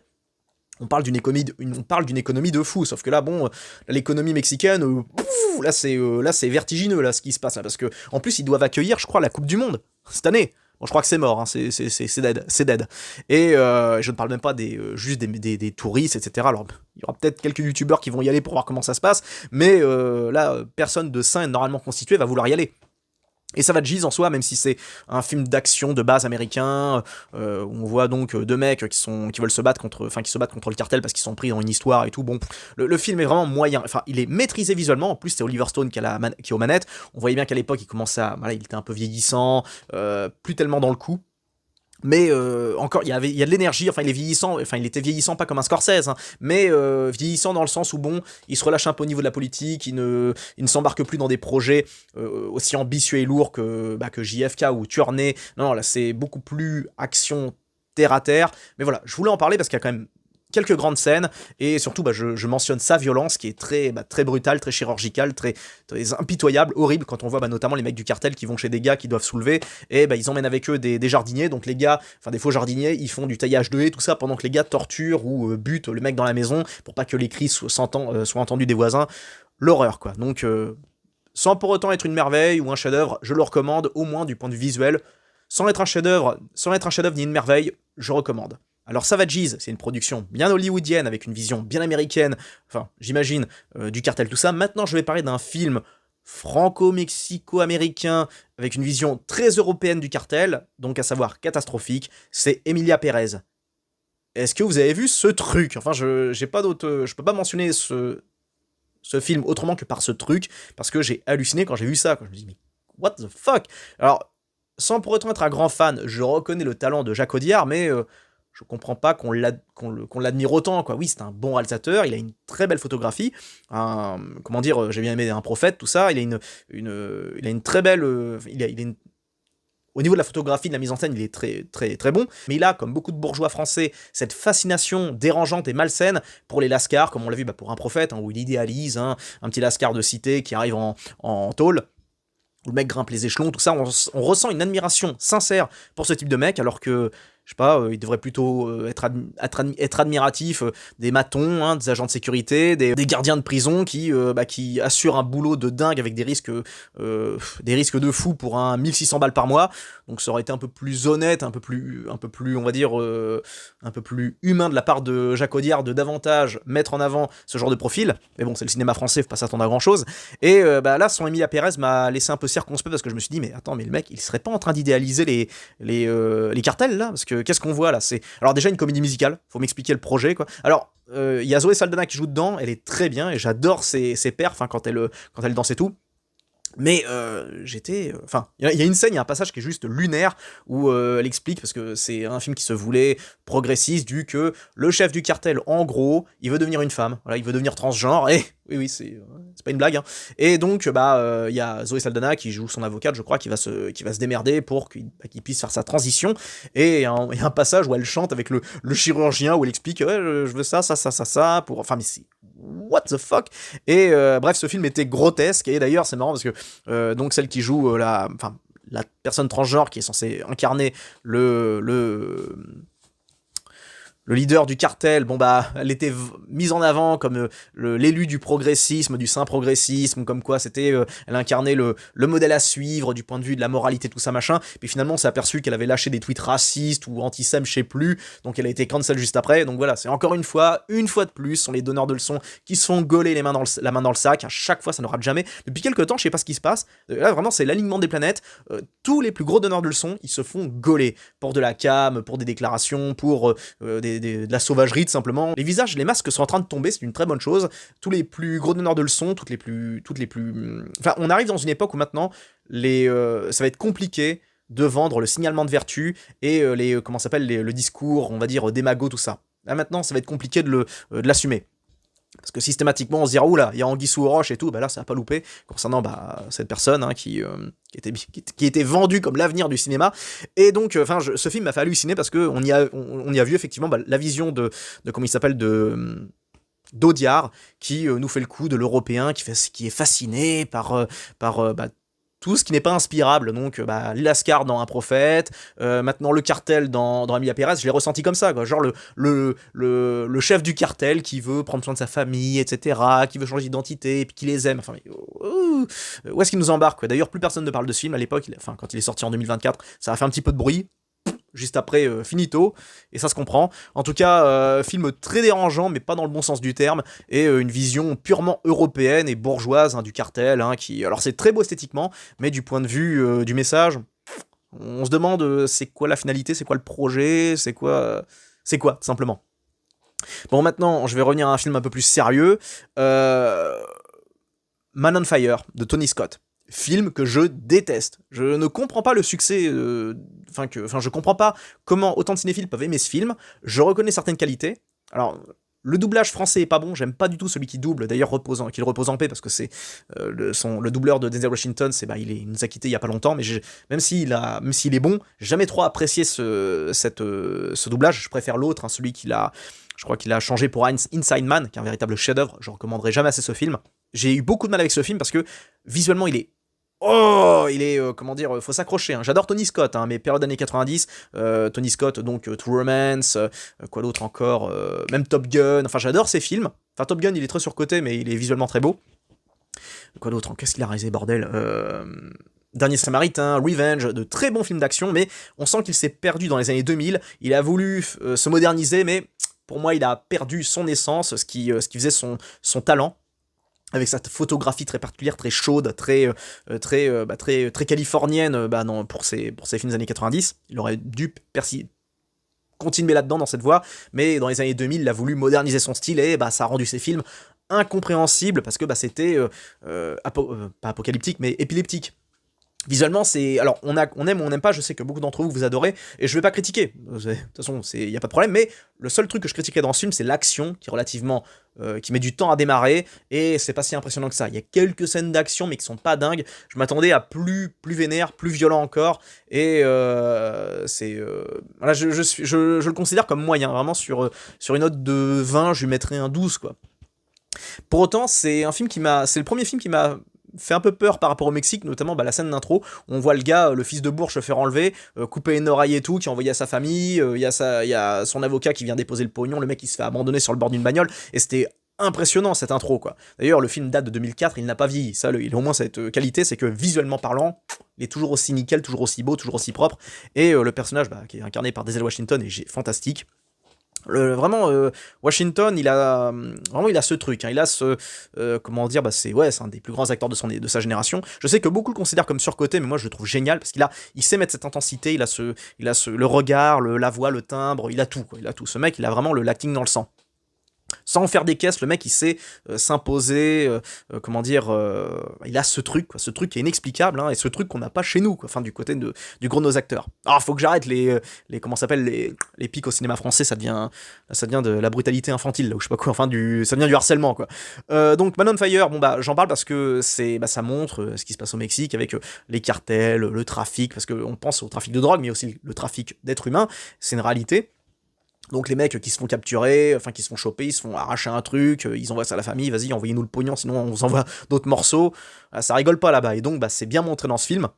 On parle d'une économie de fou, sauf que là, bon, l'économie mexicaine, là c'est vertigineux là ce qui se passe là, parce que en plus ils doivent accueillir, je crois, la Coupe du Monde cette année. Bon, je crois que c'est mort, hein, c'est dead. Et je ne parle même pas juste des touristes, etc. Alors, il y aura peut-être quelques youtubeurs qui vont y aller pour voir comment ça se passe, mais là, personne de sain et normalement constitué va vouloir y aller. Et Savages en soi, même si c'est un film d'action de base américain, où on voit donc deux mecs qui veulent se battre contre le cartel parce qu'ils sont pris dans une histoire et tout. Bon, le film est vraiment moyen. Enfin, il est maîtrisé visuellement. En plus, c'est Oliver Stone qui est aux manettes. On voyait bien qu'à l'époque, voilà, il était un peu vieillissant, plus tellement dans le coup. Mais encore, il y a de l'énergie, enfin il est vieillissant, enfin il était vieillissant pas comme un Scorsese, hein, mais vieillissant dans le sens où bon, il se relâche un peu au niveau de la politique, il ne s'embarque plus dans des projets aussi ambitieux et lourds que JFK ou Tuernay. Non, là c'est beaucoup plus action terre à terre. Mais voilà, je voulais en parler parce qu'il y a quand même quelques grandes scènes, et surtout je mentionne sa violence qui est très brutale, très chirurgicale, très impitoyable, horrible, quand on voit notamment les mecs du cartel qui vont chez des gars qui doivent soulever, et ils emmènent avec eux des jardiniers, donc les gars, enfin des faux jardiniers, ils font du taillage de haies, tout ça, pendant que les gars torturent ou butent le mec dans la maison, pour pas que les cris soient entendus des voisins. L'horreur, quoi. Donc, sans pour autant être une merveille ou un chef-d'œuvre, je le recommande, au moins du point de vue visuel. Sans être un chef-d'œuvre ni une merveille, je recommande. Alors Savages, c'est une production bien hollywoodienne, avec une vision bien américaine, enfin, j'imagine, du cartel, tout ça. Maintenant, je vais parler d'un film franco-mexico-américain, avec une vision très européenne du cartel, donc à savoir catastrophique, c'est Emilia Pérez. Est-ce que vous avez vu ce truc? Enfin, je peux pas mentionner ce film autrement que par ce truc, parce que j'ai halluciné quand j'ai vu ça, quand je me dis, mais what the fuck? Alors, sans pour autant être un grand fan, je reconnais le talent de Jacques Audiard, mais je comprends pas qu'on l'admire autant, quoi. Oui, c'est un bon réalisateur, il a une très belle photographie, comment dire, j'ai bien aimé Un Prophète, tout ça, il a une très belle, au niveau de la photographie, de la mise en scène, il est très, très, très bon. Mais il a, comme beaucoup de bourgeois français, cette fascination dérangeante et malsaine pour les lascars, comme on l'a vu pour Un Prophète, où il idéalise un petit lascar de cité qui arrive en tôle, où le mec grimpe les échelons, tout ça. On ressent une admiration sincère pour ce type de mec, alors que, je sais pas, il devrait plutôt être admiratif des matons, hein, des agents de sécurité, des gardiens de prison qui assurent un boulot de dingue avec des risques de fou pour un 1600 balles par mois. Donc ça aurait été un peu plus honnête, un peu plus on va dire, un peu plus humain de la part de Jacques Audiard de davantage mettre en avant ce genre de profil. Mais bon, c'est le cinéma français, faut pas s'attendre à grand chose. Et là, son Emilia Pérez m'a laissé un peu circonspect, parce que je me suis dit, mais attends, mais le mec, il serait pas en train d'idéaliser les cartels là? Parce que qu'est-ce qu'on voit là? C'est alors déjà une comédie musicale, faut m'expliquer le projet, quoi. Alors, il y a Zoé Saldana qui joue dedans, elle est très bien, et j'adore ses perfs, quand elle danse et tout. Mais j'étais... Enfin, il y a une scène, il y a un passage qui est juste lunaire, où elle explique, parce que c'est un film qui se voulait progressiste, du que le chef du cartel, en gros, il veut devenir une femme, voilà, il veut devenir transgenre, et... Oui, c'est pas une blague, hein. Et donc, il y a Zoé Saldana qui joue son avocate, je crois, qui va se démerder pour qu'il puisse faire sa transition. Et il y a un passage où elle chante avec le chirurgien, où elle explique, ouais, je veux ça, pour... Enfin, mais c'est... What the fuck? Et bref, ce film était grotesque, et d'ailleurs, c'est marrant parce que donc celle qui joue la personne transgenre qui est censée incarner le leader du cartel, bon bah, elle était mise en avant comme l'élu du progressisme, du saint progressisme, comme quoi c'était, elle incarnait le modèle à suivre du point de vue de la moralité, tout ça machin. Puis finalement, on s'est aperçu qu'elle avait lâché des tweets racistes ou anti-sem, je sais plus, donc elle a été cancel juste après. Donc voilà, c'est encore une fois de plus, sont les donneurs de leçons qui se font gauler la main dans le sac. À chaque fois, ça ne rate jamais. Depuis quelques temps, je sais pas ce qui se passe. Là, vraiment, c'est l'alignement des planètes. Tous les plus gros donneurs de leçons, ils se font gauler pour de la cam, pour des déclarations, pour de la sauvagerie, tout simplement. Les visages, les masques sont en train de tomber, c'est une très bonne chose. Tous les plus gros donneurs de leçons, Enfin, on arrive dans une époque où maintenant, ça va être compliqué de vendre le signalement de vertu et le discours, on va dire, démago, tout ça. Là, maintenant, ça va être compliqué de l'assumer. Parce que systématiquement, on se dira, oula, il y a Anguille sous roche et tout, bah là, ça n'a pas loupé, concernant cette personne hein, qui était vendue comme l'avenir du cinéma. Et donc, ce film m'a fait halluciner parce qu'on y a vu effectivement la vision de comment il s'appelle, d'Audiard, qui nous fait le coup de l'européen, qui est fasciné par tout ce qui n'est pas inspirable. Donc, Lascar dans Un prophète, maintenant le cartel dans Emilia Pérez, je l'ai ressenti comme ça, quoi. Genre le chef du cartel qui veut prendre soin de sa famille, etc., qui veut changer d'identité, et puis qui les aime. Enfin, où est-ce qu'il nous embarque, quoi. D'ailleurs, plus personne ne parle de ce film à l'époque, quand il est sorti en 2024, ça a fait un petit peu de bruit. Juste après, finito, et ça se comprend. En tout cas, film très dérangeant, mais pas dans le bon sens du terme, et une vision purement européenne et bourgeoise hein, du cartel, hein, alors c'est très beau esthétiquement, mais du point de vue du message, on se demande c'est quoi la finalité, c'est quoi le projet, tout simplement. Bon, maintenant, je vais revenir à un film un peu plus sérieux, Man on Fire, de Tony Scott. Film que je déteste. Je ne comprends pas le succès. Je comprends pas comment autant de cinéphiles peuvent aimer ce film. Je reconnais certaines qualités. Alors, le doublage français est pas bon. J'aime pas du tout celui qui double. D'ailleurs, qu'il repose en paix parce que c'est le doubleur de Denzel Washington. Il nous a quitté il y a pas longtemps. Mais même s'il est bon, j'ai jamais trop apprécié ce doublage. Je préfère l'autre, hein, celui qu'il a. Je crois qu'il a changé pour Inside Man, qui est un véritable chef-d'œuvre. Je recommanderai jamais assez ce film. J'ai eu beaucoup de mal avec ce film parce que visuellement, il est comment dire, faut s'accrocher. Hein. J'adore Tony Scott, hein, mais période années 90, Tony Scott, donc True Romance, quoi d'autre encore, même Top Gun, enfin j'adore ces films. Enfin Top Gun, il est très surcoté, mais il est visuellement très beau. Quoi d'autre, qu'est-ce qu'il a réalisé, bordel Dernier Samaritain, Revenge, de très bons films d'action, mais on sent qu'il s'est perdu dans les années 2000. Il a voulu se moderniser, mais pour moi, il a perdu son essence, ce qui faisait son talent. Avec cette photographie très particulière, très chaude, très californienne pour ses films des années 90. Il aurait dû continuer là-dedans dans cette voie, mais dans les années 2000, il a voulu moderniser son style et ça a rendu ses films incompréhensibles parce que c'était pas apocalyptique, mais épileptique. Visuellement, alors on aime ou on n'aime pas, je sais que beaucoup d'entre vous adorez, et je vais pas critiquer, de toute façon, il n'y a pas de problème, mais le seul truc que je critiquerais dans ce film, c'est l'action, qui met du temps à démarrer, et c'est pas si impressionnant que ça. Il y a quelques scènes d'action, mais qui sont pas dingues, je m'attendais à plus vénère, plus violent encore, et voilà, je le considère comme moyen, vraiment sur une note de 20, je lui mettrais un 12, quoi. Pour autant, c'est le premier film qui m'a fait un peu peur par rapport au Mexique, notamment la scène d'intro, où on voit le gars, le fils de bourge, se faire enlever, couper une oreille et tout, qui est envoyé à sa famille, il y a son avocat qui vient déposer le pognon, le mec qui se fait abandonner sur le bord d'une bagnole, et c'était impressionnant cette intro, quoi. D'ailleurs, le film date de 2004, il n'a pas vieilli, ça, il a au moins cette qualité, c'est que visuellement parlant, il est toujours aussi nickel, toujours aussi beau, toujours aussi propre, et le personnage qui est incarné par Denzel Washington est fantastique. Washington, il a ce truc, hein, il a comment dire, c'est un des plus grands acteurs de sa génération. Je sais que beaucoup le considèrent comme surcoté, mais moi je le trouve génial parce il sait mettre cette intensité, il a le regard, la voix, le timbre, il a tout, quoi, il a tout. Ce mec, il a vraiment le l'acting dans le sang. sans faire des caisses, le mec il sait s'imposer, comment dire, il a ce truc, quoi, ce truc qui est inexplicable, hein, et ce truc qu'on n'a pas chez nous, quoi, enfin du côté du gros de nos acteurs. Alors faut que j'arrête les comment s'appelle les pics au cinéma français, ça devient de la brutalité infantile, là, ou je sais pas quoi, enfin ça devient du harcèlement, quoi. Donc Man on Fire, bon bah j'en parle parce que ça montre ce qui se passe au Mexique avec les cartels, le trafic, parce qu'on pense au trafic de drogue, mais aussi le trafic d'êtres humains, c'est une réalité. Donc les mecs qui se font capturer, enfin qui se font choper, ils se font arracher un truc, ils envoient ça à la famille, vas-y envoyez-nous le pognon, sinon on vous envoie d'autres morceaux. Ça rigole pas là-bas, et donc bah, c'est bien montré dans ce film.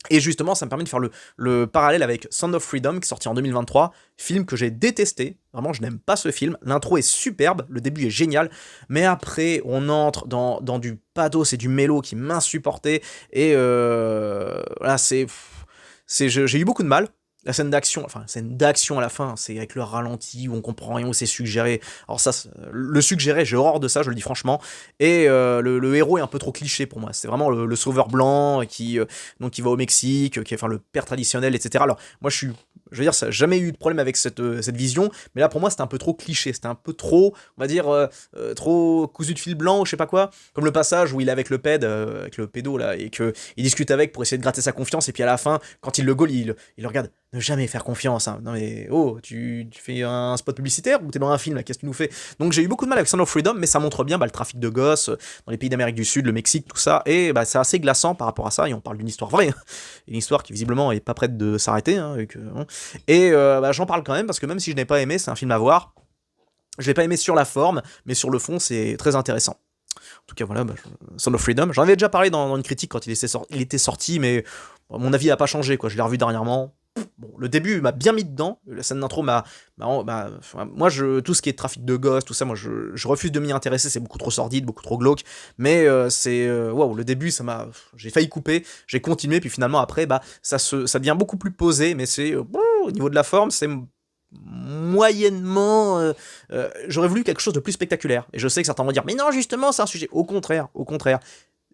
Et justement, ça me permet de faire le parallèle avec Sound of Freedom, qui est sorti en 2023, film que j'ai détesté. Vraiment, je n'aime pas ce film. L'intro est superbe, le début est génial, mais après, on entre dans du pathos et du mélo qui m'insupportait. Et voilà, j'ai eu beaucoup de mal. La scène d'action à la fin, c'est avec le ralenti où on comprend rien, où c'est suggéré. Alors ça, le suggéré, j'ai horreur de ça, je le dis franchement. Et le héros est un peu trop cliché pour moi. C'est vraiment le sauveur blanc donc qui va au Mexique, qui est enfin le père traditionnel, etc. Alors moi, je veux dire, ça n'a jamais eu de problème avec cette vision, mais là pour moi c'était un peu trop cliché, c'était un peu trop, on va dire, trop cousu de fil blanc ou je sais pas quoi, comme le passage où il est avec le avec le pédo là, et qu'il discute avec pour essayer de gratter sa confiance, et puis à la fin, quand il le gaule, il le regarde, ne jamais faire confiance, hein. Non mais, oh, tu fais un spot publicitaire ou t'es dans un film là, qu'est-ce que tu nous fais? Donc j'ai eu beaucoup de mal avec Sound of Freedom, mais ça montre bien le trafic de gosses dans les pays d'Amérique du Sud, le Mexique, tout ça, et c'est assez glaçant par rapport à ça, et on parle d'une histoire vraie, une histoire qui visiblement est pas prête de s'arrêter, hein, et j'en parle quand même parce que même si je n'ai pas aimé, c'est un film à voir. Je l'ai pas aimé sur la forme, mais sur le fond, c'est très intéressant. En tout cas, voilà, Sound of Freedom. J'en avais déjà parlé dans une critique quand il était sorti, mais mon avis n'a pas changé, quoi. Je l'ai revu dernièrement. Bon, le début m'a bien mis dedans. La scène d'intro moi, tout ce qui est trafic de gosses, tout ça, moi, je refuse de m'y intéresser. C'est beaucoup trop sordide, beaucoup trop glauque. Mais waouh, le début, j'ai failli couper. J'ai continué, puis finalement, après, ça devient beaucoup plus posé. Mais au niveau de la forme, c'est moyennement. J'aurais voulu quelque chose de plus spectaculaire. Et je sais que certains vont dire, mais non, justement, c'est un sujet. Au contraire.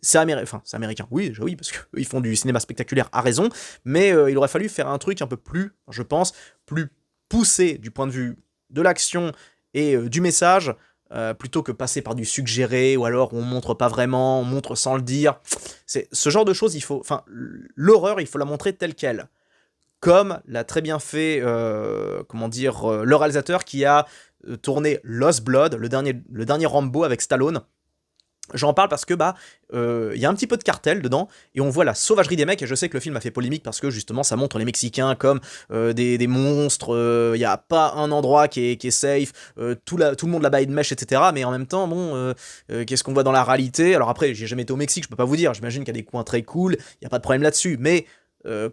C'est américain, oui, parce qu'eux, ils font du cinéma spectaculaire à raison, mais il aurait fallu faire un truc un peu plus, je pense, plus poussé du point de vue de l'action et du message, plutôt que passer par du suggéré, ou alors on montre pas vraiment, on montre sans le dire. C'est ce genre de choses, l'horreur, il faut la montrer telle qu'elle. Comme l'a très bien fait, le réalisateur qui a tourné Lost Blood, le dernier Rambo avec Stallone. J'en parle parce que y a un petit peu de cartel dedans, et on voit la sauvagerie des mecs, et je sais que le film a fait polémique parce que justement ça montre les Mexicains comme des monstres, il n'y a pas un endroit qui est safe, tout le monde là-bas est de mèche, etc. Mais en même temps, qu'est-ce qu'on voit dans la réalité? Alors après, j'ai jamais été au Mexique, je peux pas vous dire, j'imagine qu'il y a des coins très cool, il n'y a pas de problème là-dessus, mais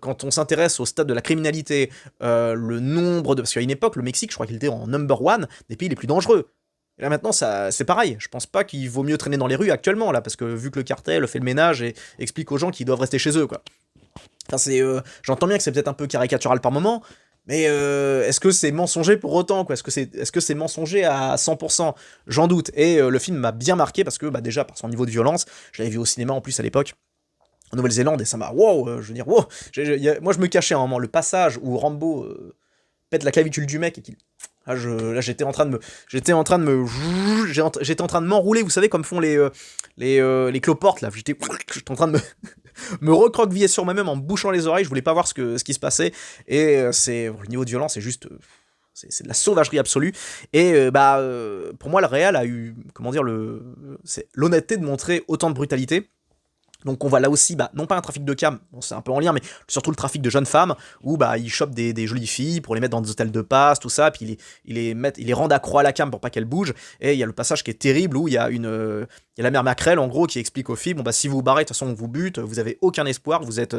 quand on s'intéresse au stade de la criminalité, le nombre de... Parce qu'à une époque, le Mexique, je crois qu'il était en number one des pays les plus dangereux. Et là maintenant, c'est pareil. Je pense pas qu'il vaut mieux traîner dans les rues actuellement, là, parce que vu que le cartel fait le ménage et explique aux gens qu'ils doivent rester chez eux, quoi. Enfin, j'entends bien que c'est peut-être un peu caricatural par moment, mais est-ce que c'est mensonger pour autant, quoi? Est-ce que c'est mensonger à 100%? J'en doute. Et le film m'a bien marqué parce que, déjà, par son niveau de violence, je l'avais vu au cinéma en plus à l'époque, en Nouvelle-Zélande, et ça m'a... Wow, je veux dire, wow. Moi, je me cachais à un moment, le passage où Rambo pète la clavicule du mec et qu'il... Là, j'étais en train de m'enrouler, vous savez, comme font les cloportes, là. J'étais en train de me recroqueviller sur moi-même en bouchant les oreilles, je voulais pas voir ce qui se passait, et le niveau de violence, c'est juste... c'est de la sauvagerie absolue, et pour moi, le réal a eu, comment dire, l'honnêteté de montrer autant de brutalité. Donc on voit là aussi, non pas un trafic de cam, bon, c'est un peu en lien, mais surtout le trafic de jeunes femmes, où ils chopent des jolies filles pour les mettre dans des hôtels de passe, tout ça, puis ils les rendent accro à la cam pour pas qu'elles bougent, et il y a le passage qui est terrible, où il y a la mère Macrel, en gros, qui explique aux filles, si vous vous barrez, de toute façon on vous bute, vous avez aucun espoir, vous faites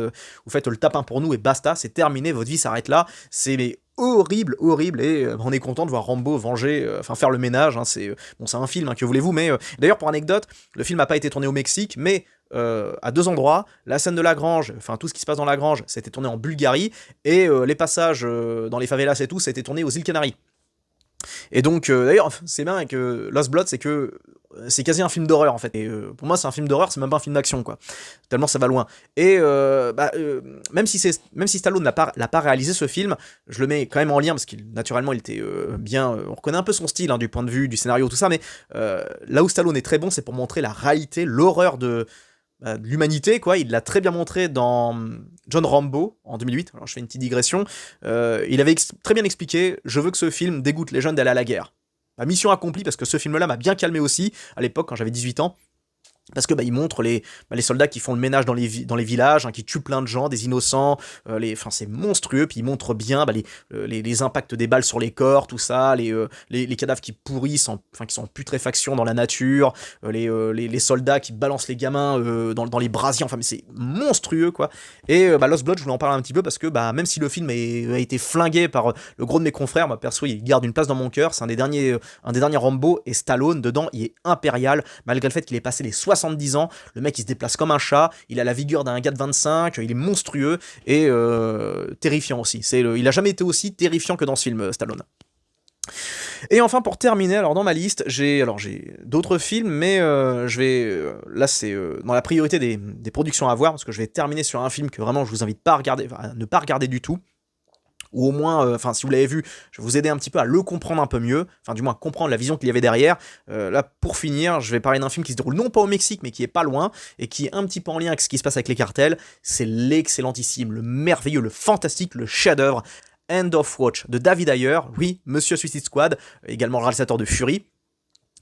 le tapin pour nous, et basta, c'est terminé, votre vie s'arrête là, c'est horrible, et on est content de voir Rambo faire le ménage, hein, c'est un film, hein, que voulez-vous, mais d'ailleurs, pour anecdote, le film n'a pas été tourné au Mexique, mais à 2 endroits. La scène de la grange, tout ce qui se passe dans la grange, c'était tourné en Bulgarie, et les passages dans les favelas et tout, ça a été tourné aux îles Canaries. Et donc, d'ailleurs, c'est bien avec Lost Blood, c'est que c'est quasi un film d'horreur en fait. Et pour moi, c'est un film d'horreur, c'est même pas un film d'action quoi. Tellement ça va loin. Et même si Stallone l'a pas réalisé ce film, je le mets quand même en lien parce qu'il naturellement il était bien. On reconnaît un peu son style hein, du point de vue du scénario tout ça, mais là où Stallone est très bon, c'est pour montrer la réalité, l'horreur de l'humanité, quoi. Il l'a très bien montré dans John Rambo en 2008. Alors je fais une petite digression. Il avait très bien expliqué, je veux que ce film dégoûte les jeunes d'aller à la guerre. Ma mission accomplie parce que ce film-là m'a bien calmé aussi à l'époque quand j'avais 18 ans. Parce que il montre les soldats qui font le ménage dans les villages, hein, qui tuent plein de gens, des innocents, c'est monstrueux, puis il montre bien les impacts des balles sur les corps, tout ça, les cadavres qui pourrissent, qui sont en putréfaction dans la nature, les soldats qui balancent les gamins dans les brasiers, mais c'est monstrueux quoi. Et Lost Blood, je voulais en parler un petit peu parce que même si le film a été flingué par le gros de mes confrères, moi perso il garde une place dans mon cœur, c'est un des derniers Rambo, et Stallone dedans il est impérial, malgré le fait qu'il ait passé les 70 ans, le mec il se déplace comme un chat, il a la vigueur d'un gars de 25, il est monstrueux et terrifiant aussi. Il a jamais été aussi terrifiant que dans ce film, Stallone. Et enfin pour terminer, alors dans ma liste, j'ai d'autres films, mais là c'est dans la priorité des productions à voir, parce que je vais terminer sur un film que vraiment je vous invite pas à regarder, à ne pas regarder du tout, ou au moins, si vous l'avez vu, je vais vous aider un petit peu à le comprendre un peu mieux, du moins comprendre la vision qu'il y avait derrière. Là, pour finir, je vais parler d'un film qui se déroule non pas au Mexique, mais qui est pas loin, et qui est un petit peu en lien avec ce qui se passe avec les cartels. C'est l'excellentissime, le merveilleux, le fantastique, le chef-d'œuvre End of Watch de David Ayer, oui, Monsieur Suicide Squad, également le réalisateur de Fury.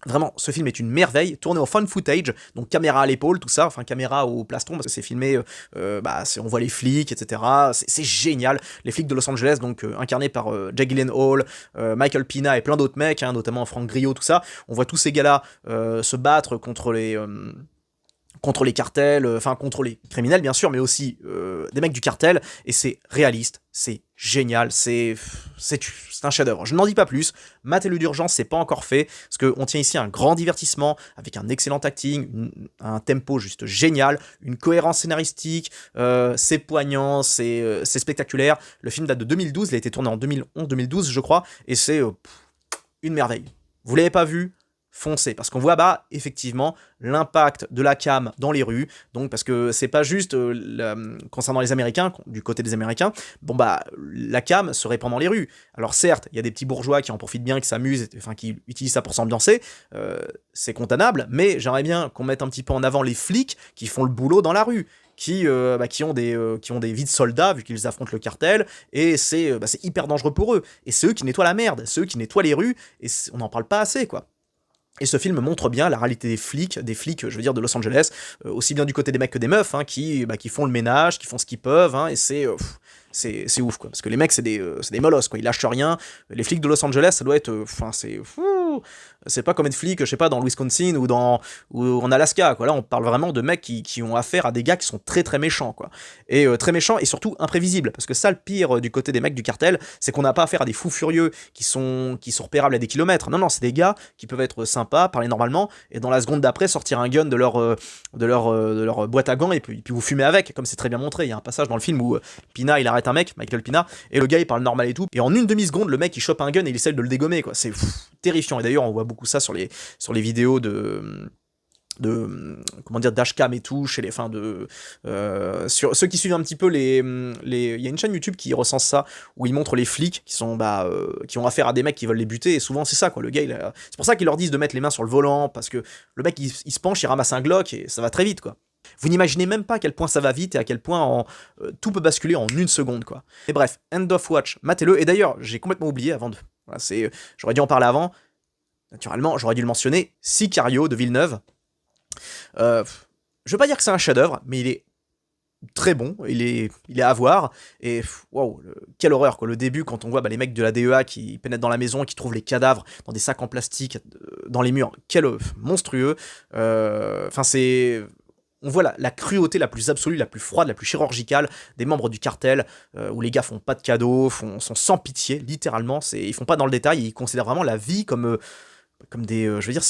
Vraiment, ce film est une merveille, tourné en fan footage, donc caméra à l'épaule, tout ça, caméra au plastron, parce que c'est filmé, on voit les flics, etc. C'est génial. Les flics de Los Angeles, donc incarnés par Jake Gyllenhaal, Michael Pena et plein d'autres mecs, hein, notamment Frank Grillo, tout ça. On voit tous ces gars-là se battre contre les cartels, contre les criminels bien sûr, mais aussi des mecs du cartel, et c'est réaliste, c'est génial, c'est un chef-d'œuvre. Je n'en dis pas plus, matez-le d'urgence, c'est pas encore fait, parce qu'on tient ici un grand divertissement, avec un excellent acting, un tempo juste génial, une cohérence scénaristique, c'est poignant, c'est spectaculaire. Le film date de 2012, il a été tourné en 2011-2012 je crois, et c'est une merveille. Vous l'avez pas vu ? Foncez, parce qu'on voit effectivement l'impact de la cam dans les rues, donc parce que c'est pas juste concernant les Américains, du côté des Américains, la cam se répand dans les rues. Alors certes, il y a des petits bourgeois qui en profitent bien, qui s'amusent, qui utilisent ça pour s'ambiancer, c'est condamnable, mais j'aimerais bien qu'on mette un petit peu en avant les flics qui font le boulot dans la rue, qui ont des vies de soldats vu qu'ils affrontent le cartel, et c'est hyper dangereux pour eux, et c'est eux qui nettoient la merde, c'est eux qui nettoient les rues, et on n'en parle pas assez quoi. Et ce film montre bien la réalité des flics, je veux dire, de Los Angeles, aussi bien du côté des mecs que des meufs, hein, qui font le ménage, qui font ce qu'ils peuvent, hein, et c'est ouf, quoi. Parce que les mecs, c'est des molosses, quoi. Ils lâchent rien. Les flics de Los Angeles, ça doit être, c'est pas comme être flic, je sais pas, dans le Wisconsin ou en Alaska, quoi. Là, on parle vraiment de mecs qui ont affaire à des gars qui sont très très méchants, quoi. Et très méchants et surtout imprévisibles. Parce que ça, le pire du côté des mecs du cartel, c'est qu'on n'a pas affaire à des fous furieux qui sont repérables à des kilomètres. Non, c'est des gars qui peuvent être sympas, parler normalement, et dans la seconde d'après, sortir un gun de leur boîte à gants et puis vous fumez avec, comme c'est très bien montré. Il y a un passage dans le film où Pina, il arrête un mec, Michael Pina, et le gars, il parle normal et tout. Et en une demi-seconde, le mec, il chope un gun et il essaie de le dégommer, quoi. C'est terrifiant. Et d'ailleurs, on voit beaucoup ça sur les vidéos dashcam et tout chez sur ceux qui suivent un petit peu il y a une chaîne YouTube qui recense ça, où ils montrent les flics qui ont affaire à des mecs qui veulent les buter, et souvent c'est ça quoi, le gars c'est pour ça qu'ils leur disent de mettre les mains sur le volant, parce que le mec il se penche, il ramasse un Glock et ça va très vite quoi. Vous n'imaginez même pas à quel point ça va vite et à quel point tout peut basculer en une seconde quoi. Et bref, End of Watch, matez-le. Et d'ailleurs, j'ai complètement oublié j'aurais dû en parler avant. Naturellement, j'aurais dû le mentionner, Sicario de Villeneuve. Je veux pas dire que c'est un chef-d'œuvre, mais il est très bon, il est à voir, et waouh, quelle horreur quoi. Le début, quand on voit les mecs de la DEA qui pénètrent dans la maison et qui trouvent les cadavres dans des sacs en plastique dans les murs, quel monstrueux. On voit la cruauté la plus absolue, la plus froide, la plus chirurgicale des membres du cartel, où les gars font pas de cadeaux, sont sans pitié, littéralement. Ils font pas dans le détail, ils considèrent vraiment la vie comme des, je veux dire,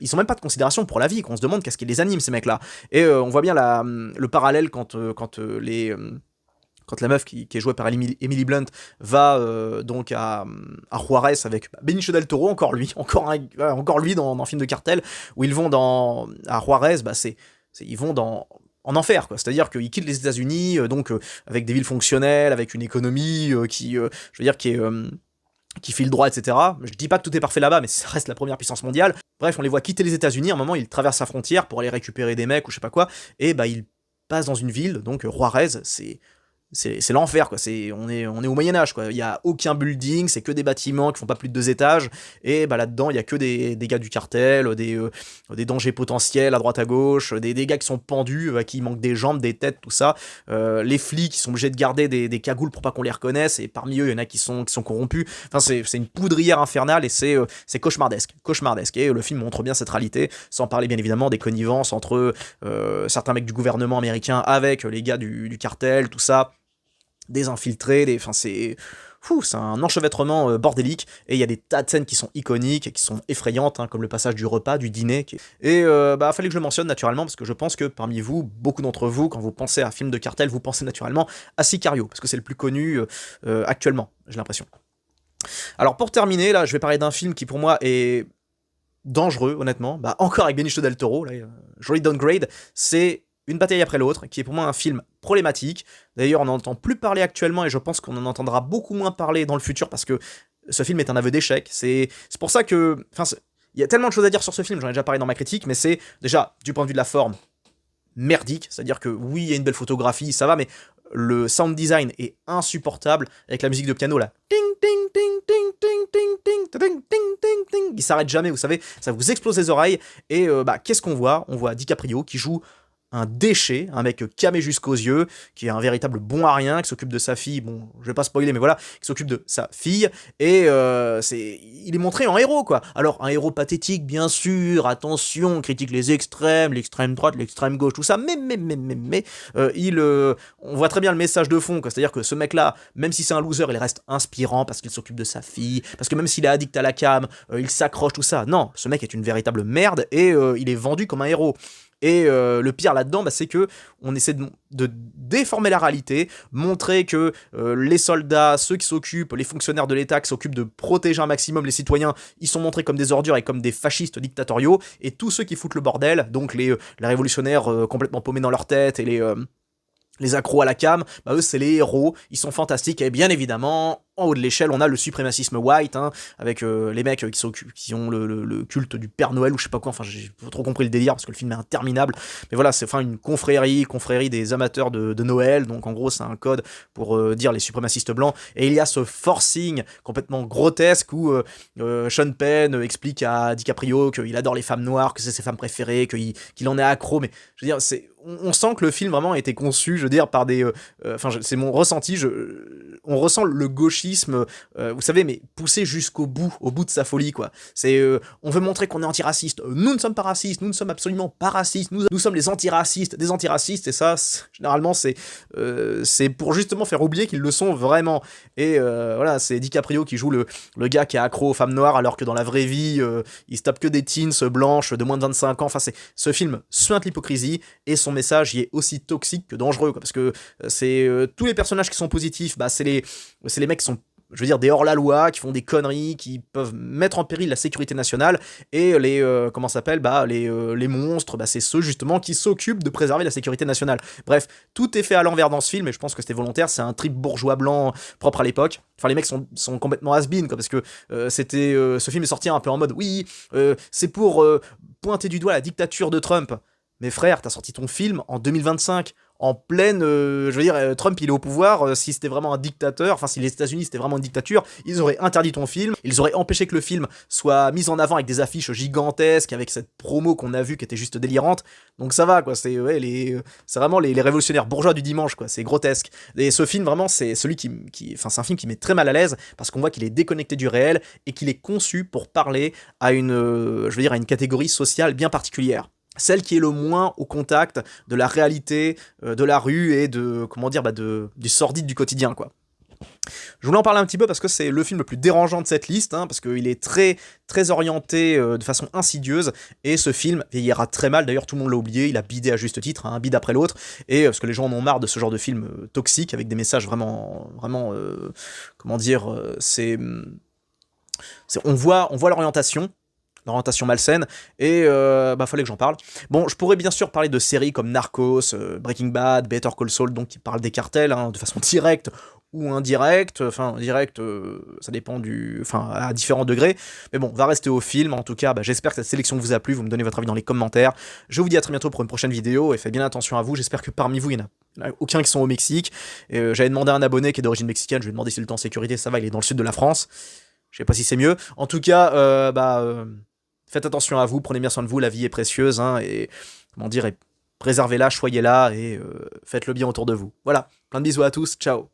ils ont même pas de considération pour la vie, qu'on se demande qu'est-ce qui les anime ces mecs-là. Et on voit bien le parallèle quand quand la meuf qui est jouée par Emily Blunt va donc à Juarez avec Benicio del Toro, encore lui, encore lui dans film de cartel, où ils vont à Juarez, ils vont en enfer, quoi. C'est-à-dire qu'ils quittent les États-Unis, avec des villes fonctionnelles, avec une économie qui file droit, etc. Je dis pas que tout est parfait là-bas, mais ça reste la première puissance mondiale. Bref, on les voit quitter les États-Unis. À un moment, ils traversent la frontière pour aller récupérer des mecs ou je sais pas quoi, et ils passent dans une ville, donc Juarez, c'est l'enfer, quoi. On est au Moyen-Âge, quoi. Il y a aucun building, c'est que des bâtiments qui font pas plus de 2 étages, et là-dedans, il y a que des gars du cartel, des dangers potentiels à droite à gauche, des gars qui sont pendus, à qui il manque des jambes, des têtes, tout ça. Les flics qui sont obligés de garder des cagoules pour pas qu'on les reconnaisse, et parmi eux, il y en a qui sont corrompus. Enfin, c'est une poudrière infernale, et c'est cauchemardesque. Et le film montre bien cette réalité, sans parler bien évidemment des connivences entre certains mecs du gouvernement américain avec les gars du cartel, tout ça. Des infiltrés, c'est un enchevêtrement bordélique, et il y a des tas de scènes qui sont iconiques et qui sont effrayantes, hein, comme le passage du repas, du dîner, et fallait que je le mentionne naturellement, parce que je pense que parmi vous, beaucoup d'entre vous, quand vous pensez à un film de cartel, vous pensez naturellement à Sicario, parce que c'est le plus connu actuellement, j'ai l'impression. Alors pour terminer, là, je vais parler d'un film qui pour moi est dangereux, honnêtement, encore avec Benicio del Toro, là, joli downgrade, c'est Une bataille après l'autre, qui est pour moi un film problématique. D'ailleurs, on n'en entend plus parler actuellement, et je pense qu'on en entendra beaucoup moins parler dans le futur, parce que ce film est un aveu d'échec. C'est pour ça que... il y a tellement de choses à dire sur ce film, j'en ai déjà parlé dans ma critique, mais c'est, déjà, du point de vue de la forme, merdique. C'est-à-dire que, oui, il y a une belle photographie, ça va, mais le sound design est insupportable, avec la musique de piano, là. Ting, ting, ting, ting, ting, ting, ting, ting, ting, ting, ting. Il s'arrête jamais, vous savez, ça vous explose les oreilles, et qu'est-ce qu'on voit ? On voit DiCaprio qui joue un déchet, un mec camé jusqu'aux yeux, qui est un véritable bon à rien, qui s'occupe de sa fille, bon, je vais pas spoiler, mais voilà, qui s'occupe de sa fille, et il est montré en héros, quoi. Alors, un héros pathétique, bien sûr, attention, on critique les extrêmes, l'extrême droite, l'extrême gauche, tout ça, mais, on voit très bien le message de fond, quoi. C'est-à-dire que ce mec-là, même si c'est un loser, il reste inspirant, parce qu'il s'occupe de sa fille, parce que même s'il est addict à la cam, il s'accroche, tout ça. Non, ce mec est une véritable merde, et il est vendu comme un héros. Et le pire là-dedans, c'est que on essaie de déformer la réalité, montrer que les soldats, ceux qui s'occupent, les fonctionnaires de l'État qui s'occupent de protéger un maximum les citoyens, ils sont montrés comme des ordures et comme des fascistes dictatoriaux, et tous ceux qui foutent le bordel, donc les révolutionnaires complètement paumés dans leur tête, et les accros à la cam, eux c'est les héros, ils sont fantastiques, et bien évidemment, en haut de l'échelle, on a le suprémacisme white, hein, avec les mecs qui ont le culte du Père Noël ou je sais pas quoi, enfin j'ai pas trop compris le délire parce que le film est interminable, mais voilà, c'est une confrérie des amateurs de Noël, donc en gros c'est un code pour dire les suprémacistes blancs, et il y a ce forcing complètement grotesque où Sean Penn explique à DiCaprio qu'il adore les femmes noires, que c'est ses femmes préférées, qu'il en est accro, mais je veux dire, on sent que le film vraiment a été conçu, je veux dire, par des... c'est mon ressenti, on ressent le gauchisme, vous savez, mais poussé jusqu'au bout, au bout de sa folie, quoi. On veut montrer qu'on est antiraciste. Nous ne sommes pas racistes, nous ne sommes absolument pas racistes, nous sommes les antiracistes, des antiracistes, et ça, généralement, c'est pour justement faire oublier qu'ils le sont vraiment. Et voilà, c'est DiCaprio qui joue le gars qui est accro aux femmes noires, alors que dans la vraie vie, il se tape que des teens blanches de moins de 25 ans. Enfin, ce film suinte l'hypocrisie, et son message y est aussi toxique que dangereux, quoi, parce que tous les personnages qui sont positifs, c'est les mecs qui sont, je veux dire, des hors-la-loi, qui font des conneries, qui peuvent mettre en péril la sécurité nationale, et les monstres, c'est ceux justement qui s'occupent de préserver la sécurité nationale. Bref, tout est fait à l'envers dans ce film, et je pense que c'était volontaire, c'est un trip bourgeois blanc propre à l'époque. Enfin, les mecs sont complètement has-been, quoi, parce que ce film est sorti un peu en mode, oui, c'est pour pointer du doigt la dictature de Trump. Mais frère, t'as sorti ton film en 2025, en pleine... je veux dire, Trump, il est au pouvoir, si c'était vraiment un dictateur, enfin, si les États-Unis, c'était vraiment une dictature, ils auraient interdit ton film, ils auraient empêché que le film soit mis en avant avec des affiches gigantesques, avec cette promo qu'on a vue qui était juste délirante, donc ça va, quoi, c'est vraiment les révolutionnaires bourgeois du dimanche, quoi, c'est grotesque. Et ce film, vraiment, c'est celui c'est un film qui met très mal à l'aise, parce qu'on voit qu'il est déconnecté du réel, et qu'il est conçu pour parler à à une catégorie sociale bien particulière. Celle qui est le moins au contact de la réalité de la rue et du sordide du quotidien, quoi. Je voulais en parler un petit peu parce que c'est le film le plus dérangeant de cette liste, hein, parce qu'il est très, très orienté de façon insidieuse, et ce film vieillira très mal, d'ailleurs tout le monde l'a oublié, il a bidé à juste titre, hein, un bide après l'autre, et parce que les gens en ont marre de ce genre de film toxique, avec des messages vraiment, vraiment, comment dire, on voit l'orientation malsaine, et fallait que j'en parle. Bon, je pourrais bien sûr parler de séries comme Narcos, Breaking Bad, Better Call Saul, donc qui parlent des cartels, hein, de façon directe ou indirecte, enfin direct, ça dépend enfin à différents degrés, mais bon, va rester au film, en tout cas, j'espère que cette sélection vous a plu, vous me donnez votre avis dans les commentaires, je vous dis à très bientôt pour une prochaine vidéo, et faites bien attention à vous, j'espère que parmi vous, il y en a aucun qui sont au Mexique, et j'avais demandé à un abonné qui est d'origine mexicaine, je lui ai demandé s'il était en sécurité, ça va, il est dans le sud de la France, je sais pas si c'est mieux, en tout cas, faites attention à vous, prenez bien soin de vous, la vie est précieuse, hein, et comment dire, préservez-la, choyez-la, et faites le bien autour de vous. Voilà, plein de bisous à tous, ciao.